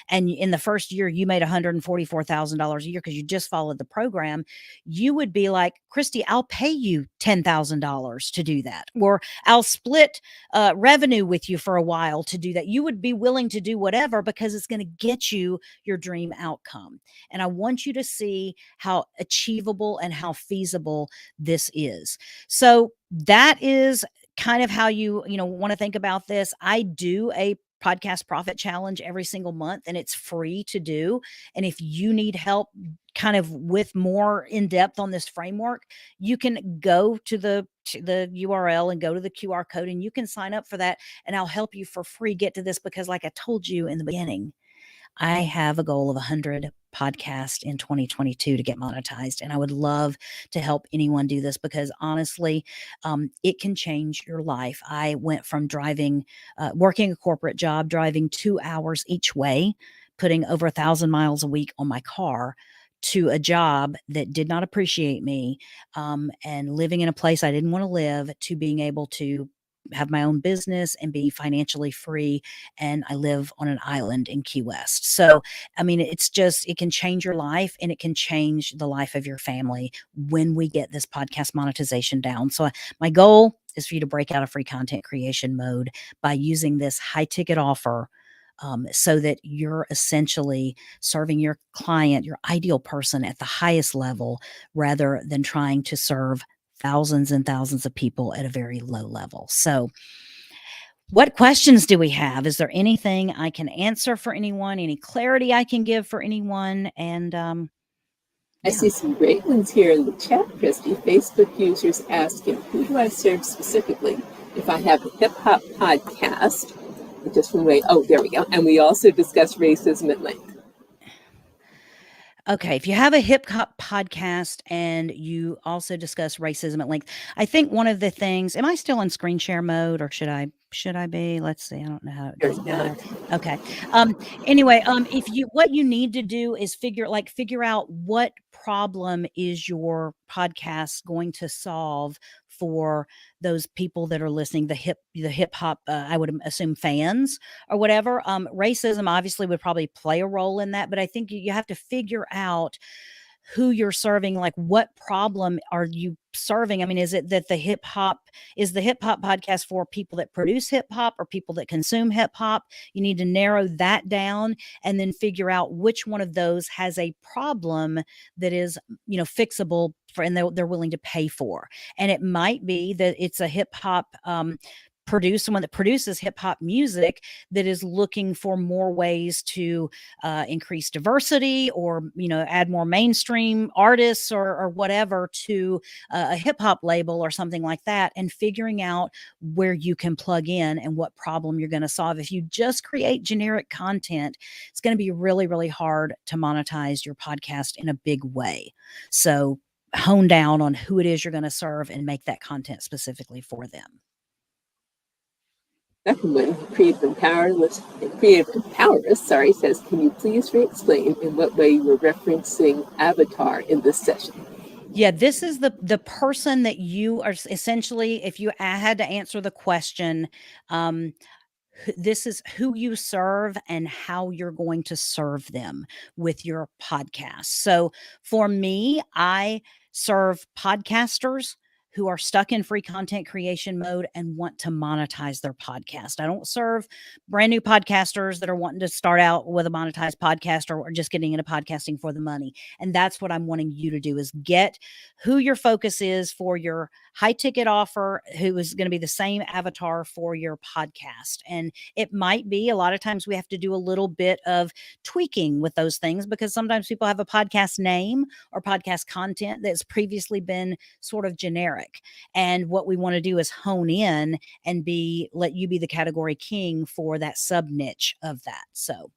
and in the first year you made $144,000 a year because you just followed the program, you would be like, Christy, I'll pay you $10,000 to do that, or I'll split revenue with you for a while to do that. You would be willing to do whatever, because it's going to get you your dream outcome. And I want you to see how achievable and how feasible this is. So that is kind of how you want to think about this. I do a podcast profit challenge every single month, and it's free to do. And if you need help kind of with more in depth on this framework, you can go to the URL and go to the QR code, and you can sign up for that, and I'll help you for free get to this, because like I told you in the beginning, I have a goal of 100 podcasts in 2022 to get monetized. And I would love to help anyone do this, because honestly, it can change your life. I went from working a corporate job, driving 2 hours each way, putting over 1,000 miles a week on my car, to a job that did not appreciate me, and living in a place I didn't want to live, to being able to have my own business and be financially free. And I live on an island in Key West. So, I mean, it can change your life, and it can change the life of your family when we get this podcast monetization down. So my goal is for you to break out of free content creation mode by using this high ticket offer, so that you're essentially serving your client, your ideal person, at the highest level, rather than trying to serve thousands and thousands of people at a very low level. So, what questions do we have? Is there anything I can answer for anyone? Any clarity I can give for anyone? And I see some great ones here in the chat, Christy. Facebook users asking, who do I serve specifically if I have a hip hop podcast? Just one way. Oh, there we go. And we also discussed racism at length. Okay, if you have a hip hop podcast and you also discuss racism at length, I think one of the things, am I still in screen share mode, or should I be? Let's see. I don't know how it doesn't matter. Okay. Anyway, what you need to do is figure out what problem is your podcast going to solve for those people that are listening, the hip hop, I would assume, fans or whatever. Racism obviously would probably play a role in that, but I think you have to figure out who you're serving. Like, what problem are you serving? I mean, is it that the hip hop podcast for people that produce hip hop or people that consume hip hop? You need to narrow that down, and then figure out which one of those has a problem that is, fixable for, and they're willing to pay for. And it might be that it's a hip hop, someone that produces hip hop music, that is looking for more ways to increase diversity, or add more mainstream artists, or whatever, to a hip hop label or something like that, and figuring out where you can plug in and what problem you're going to solve. If you just create generic content, it's going to be really, really hard to monetize your podcast in a big way. So hone down on who it is you're going to serve and make that content specifically for them. Second one, Creative Empowerist, says, can you please re-explain in what way you were referencing avatar in this session? Yeah, this is the person that you are essentially, if you had to answer the question, this is who you serve and how you're going to serve them with your podcast. So for me, I serve podcasters who are stuck in free content creation mode and want to monetize their podcast. I don't serve brand new podcasters that are wanting to start out with a monetized podcast or just getting into podcasting for the money. And that's what I'm wanting you to do, is get who your focus is for your high ticket offer, who is going to be the same avatar for your podcast. And it might be, a lot of times we have to do a little bit of tweaking with those things, because sometimes people have a podcast name or podcast content that's previously been sort of generic. And what we want to do is hone in and let you be the category king for that sub niche of that. So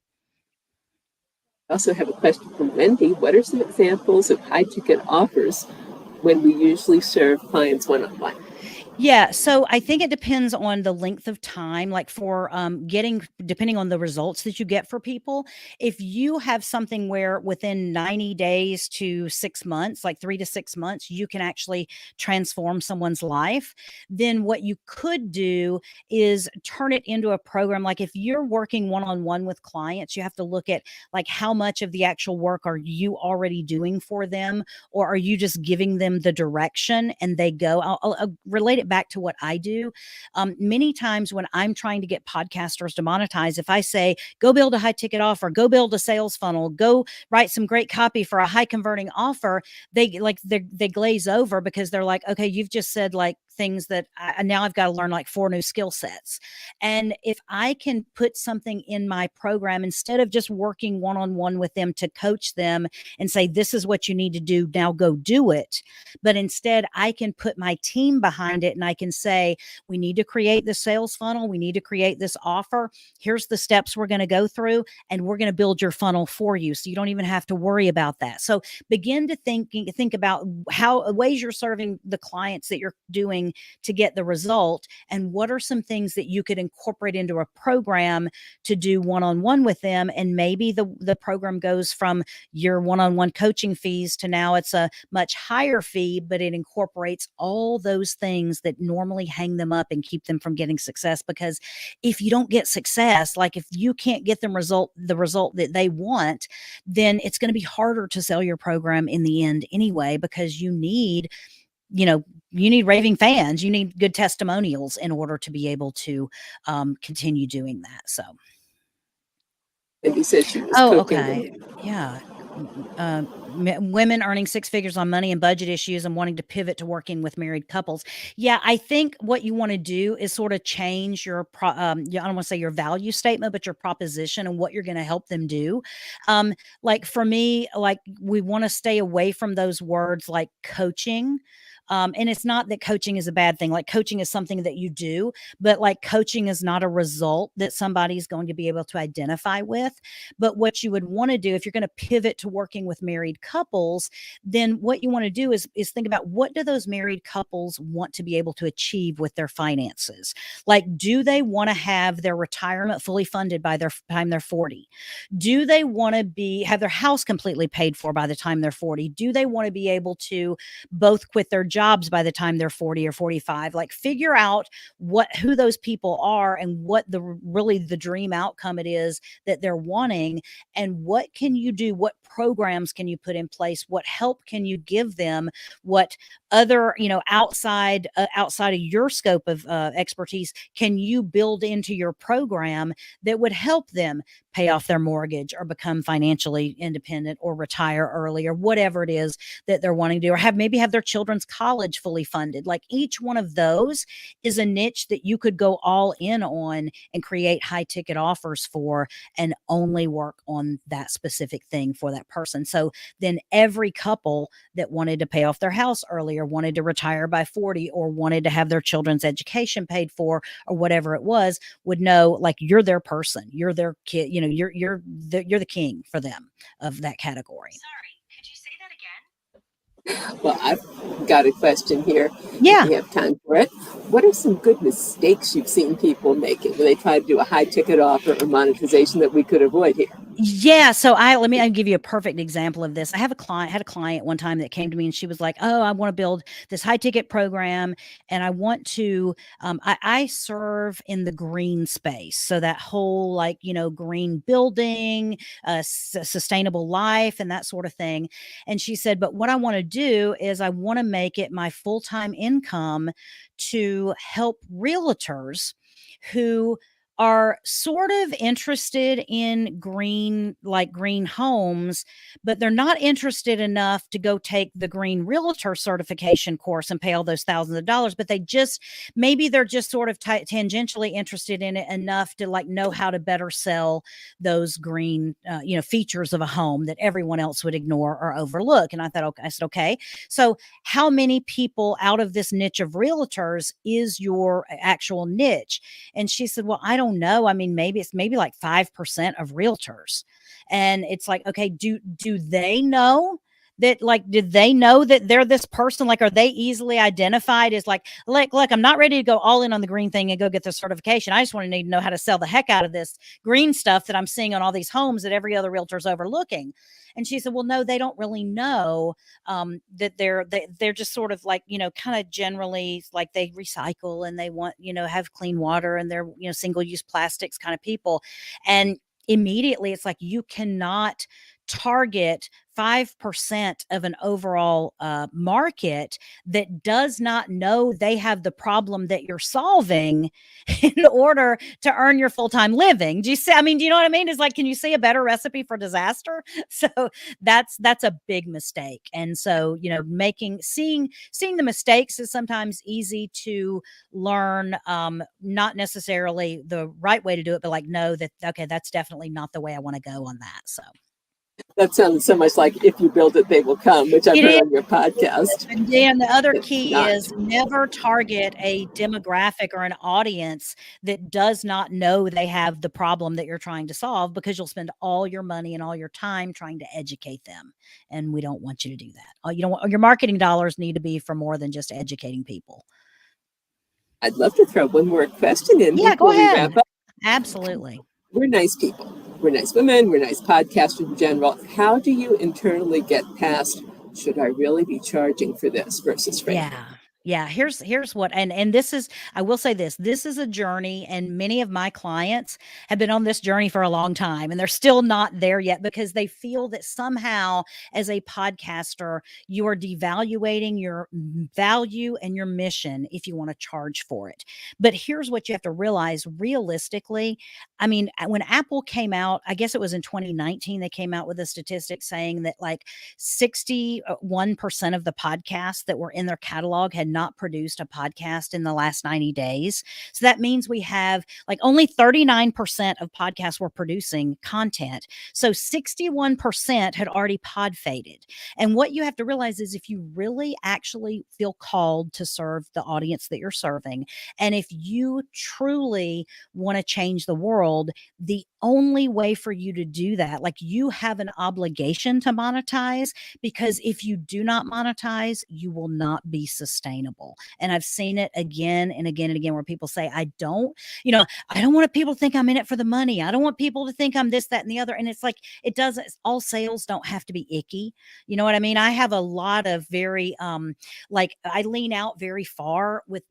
I also have a question from Wendy. What are some examples of high ticket offers when we usually serve clients one-on-one? yeah, so I think it depends on the length of time, like for depending on the results that you get for people. If you have something where within 90 days to 6 months, like 3 to 6 months, you can actually transform someone's life, then what you could do is turn it into a program. Like if you're working one-on-one with clients, you have to look at like how much of the actual work are you already doing for them, or are you just giving them the direction and they go. I'll relate it back to what I do. Many times when I'm trying to get podcasters to monetize, if I say, go build a high ticket offer, go build a sales funnel, go write some great copy for a high converting offer, they glaze over, because they're like, okay, you've just said like things that now I've got to learn like 4 new skill sets. And if I can put something in my program, instead of just working one-on-one with them to coach them and say, this is what you need to do, now go do it. But instead I can put my team behind it, and I can say, we need to create the sales funnel. We need to create this offer. Here's the steps we're going to go through, and we're going to build your funnel for you. So you don't even have to worry about that. So begin to think about how ways you're serving the clients that you're doing to get the result, and what are some things that you could incorporate into a program to do one-on-one with them. And maybe the program goes from your one-on-one coaching fees to now it's a much higher fee, but it incorporates all those things that normally hang them up and keep them from getting success. Because if you don't get success, like if you can't get them the result that they want, then it's going to be harder to sell your program in the end anyway, because you need raving fans, you need good testimonials in order to be able to continue doing that. So. And you said she was Okay. Yeah. Women earning 6 figures on money and budget issues and wanting to pivot to working with married couples. Yeah, I think what you want to do is sort of change your, I don't want to say your value statement, but your proposition and what you're going to help them do. Like for me, like we want to stay away from those words like coaching. And it's not that coaching is a bad thing. Like coaching is something that you do, but like coaching is not a result that somebody's going to be able to identify with. But what you would want to do if you're going to pivot to working with married couples, then what you want to do is think about, what do those married couples want to be able to achieve with their finances? Like, do they want to have their retirement fully funded by the time they're 40? Do they want to have their house completely paid for by the time they're 40? Do they want to be able to both quit their jobs by the time they're 40 or 45? Like figure out who those people are and what the dream outcome it is that they're wanting, and what can you do? What programs can you put in place? What help can you give them? What other, outside of your scope of expertise can you build into your program that would help them pay off their mortgage or become financially independent or retire early or whatever it is that they're wanting to do, or maybe have their children's college fully funded? Like each one of those is a niche that you could go all in on and create high ticket offers for, and only work on that specific thing for that person. So then every couple that wanted to pay off their house early, or wanted to retire by 40, or wanted to have their children's education paid for, or whatever it was, would know, like, you're their person, you're their kid, you're the king for them of that category. Sorry, could you say that again? Well, I've got a question here. Yeah. If we have time for it. What are some good mistakes you've seen people making when they try to do a high ticket offer or monetization that we could avoid here? Yeah, so I'll give you a perfect example of this. I had a client one time that came to me and she was like, "Oh, I want to build this high ticket program and I want to I serve in the green space. So that whole like, green building, sustainable life and that sort of thing." And she said, "But what I want to do is I want to make it my full-time income to help realtors who are sort of interested in green homes, but they're not interested enough to go take the green realtor certification course and pay all those thousands of dollars, but maybe they're just sort of tangentially interested in it enough to like know how to better sell those green, features of a home that everyone else would ignore or overlook." And I thought, okay, I said, okay, so how many people out of this niche of realtors is your actual niche? And she said, "Well, I don't know. I mean, maybe like 5% of realtors." And it's like, okay, do they know that, like, did they know that they're this person? Like, are they easily identified as like, look, I'm not ready to go all in on the green thing and go get the certification. I just want to need to know how to sell the heck out of this green stuff that I'm seeing on all these homes that every other realtor's overlooking. And she said, "Well, no, they don't really know that they're just sort of like, kind of generally like they recycle and they want, have clean water and they're, single use plastics kind of people." And immediately it's like you cannot target 5% of an overall market that does not know they have the problem that you're solving in order to earn your full-time living. Do you see? I mean, do you know what I mean? It's like, can you see a better recipe for disaster? So that's a big mistake. And so, seeing the mistakes is sometimes easy to learn, not necessarily the right way to do it, but like know that, okay, that's definitely not the way I want to go on that. So That sounds so much like "If you build it, they will come," which I've it heard is. on your podcast. And then the other It's key not. is never target a demographic or an audience that does not know they have the problem that you're trying to solve, because you'll spend all your money and all your time trying to educate them. And we don't want you to do that. Your marketing dollars need to be for more than just educating people. I'd love to throw one more question in Yeah, go before we ahead. wrap up. Absolutely. We're nice people. We're nice women. We're nice podcasters in general. How do you internally get past, should I really be charging for this versus free? Yeah. Yeah, here's what, and this is, I will say this is a journey, and many of my clients have been on this journey for a long time and they're still not there yet because they feel that somehow as a podcaster you are devaluating your value and your mission if you want to charge for it. But here's what you have to realize realistically. I mean, when Apple came out, I guess it was in 2019, they came out with a statistic saying that like 61% of the podcasts that were in their catalog had not produced a podcast in the last 90 days. So that means we have like only 39% of podcasts were producing content. So 61% had already pod faded. And what you have to realize is if you really actually feel called to serve the audience that you're serving, and if you truly want to change the world, the only way for you to do that, like you have an obligation to monetize, because if you do not monetize, you will not be sustainable. And I've seen it again and again and again where people say, I don't want people to think I'm in it for the money. I don't want people to think I'm this, that, and the other. And it's like, it doesn't, all sales don't have to be icky. You know what I mean? I have a lot of very, like I lean out very far with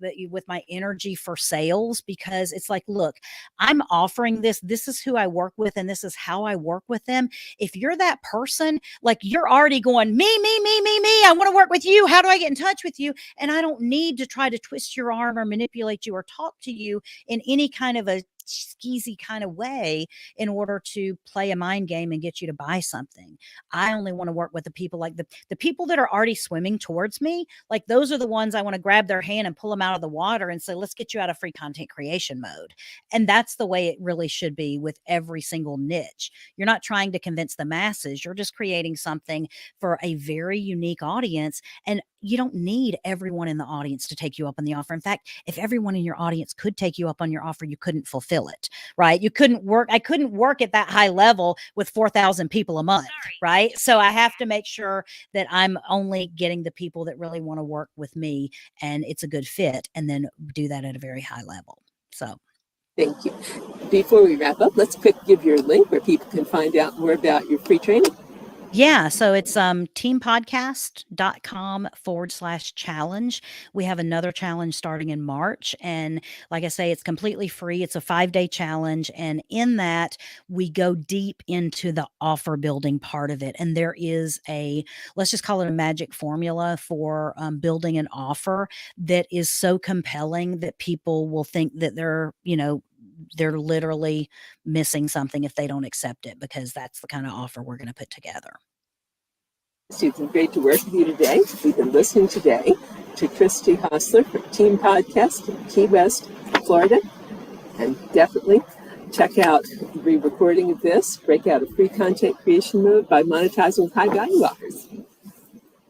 my energy for sales, because it's like, look, I'm offering this. This is who I work with, and this is how I work with them. If you're that person, like you're already going, me, me, me, me, me. I want to work with you. How do I get in touch with you? And I don't need to try to twist your arm or manipulate you or talk to you in any kind of a skeezy kind of way in order to play a mind game and get you to buy something. I only want to work with the people, like the people that are already swimming towards me. Like those are the ones I want to grab their hand and pull them out of the water and say, let's get you out of free content creation mode. And that's the way it really should be with every single niche. You're not trying to convince the masses. You're just creating something for a very unique audience. And you don't need everyone in the audience to take you up on the offer. In fact, if everyone in your audience could take you up on your offer, you couldn't fulfill it, right? I couldn't work at that high level with 4,000 people a month, right? So I have to make sure that I'm only getting the people that really want to work with me and it's a good fit, and then do that at a very high level. So Thank you. Before we wrap up, let's quick give your link where people can find out more about your free training. Yeah, so it's teampodcast.com/challenge. We have another challenge starting in March. And like I say, it's completely free. It's a 5-day challenge. And in that, we go deep into the offer building part of it. And there is let's just call it a magic formula for building an offer that is so compelling that people will think that they're literally missing something if they don't accept it, because that's the kind of offer we're going to put together. It's been great to work with you today. We've been listening today to Christy Hostler from Team Podcast in Key West, Florida. And definitely check out the re-recording of this, Break Out of Free Content Creation Mode by Monetizing with High Value Offers.